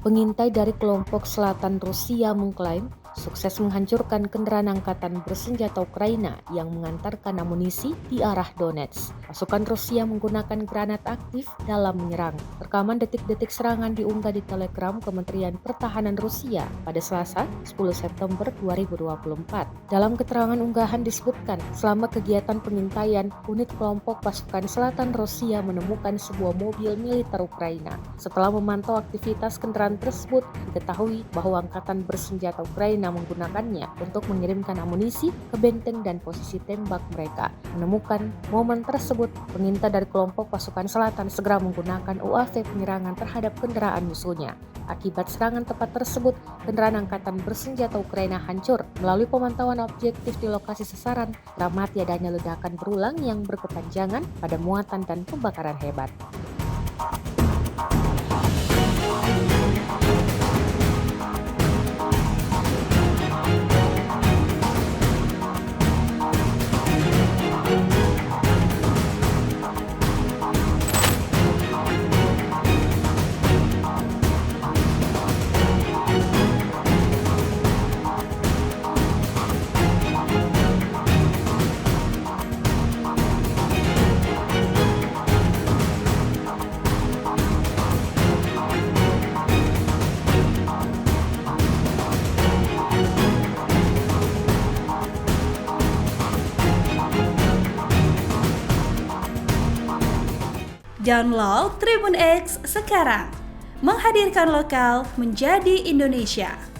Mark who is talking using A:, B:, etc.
A: Pengintai dari kelompok selatan Rusia mengklaim sukses menghancurkan kendaraan angkatan bersenjata Ukraina yang mengantarkan amunisi di arah Donetsk. Pasukan Rusia menggunakan granat aktif dalam menyerang. Rekaman detik-detik serangan diunggah di Telegram Kementerian Pertahanan Rusia pada Selasa, 10 September 2024. Dalam keterangan unggahan disebutkan, selama kegiatan pengintaian, unit kelompok pasukan selatan Rusia menemukan sebuah mobil militer Ukraina. Setelah memantau aktivitas kendaraan tersebut, diketahui bahwa angkatan bersenjata Ukraina menggunakannya untuk mengirimkan amunisi ke benteng dan posisi tembak mereka. Menemukan momen tersebut, pengintai dari kelompok pasukan selatan segera menggunakan UAV penyerangan terhadap kendaraan musuhnya. Akibat serangan tepat tersebut, kendaraan angkatan bersenjata Ukraina hancur. Melalui pemantauan objektif di lokasi sasaran, teramati adanya ledakan berulang yang berkepanjangan pada muatan dan pembakaran hebat.
B: Download Tribun X sekarang, menghadirkan lokal menjadi Indonesia.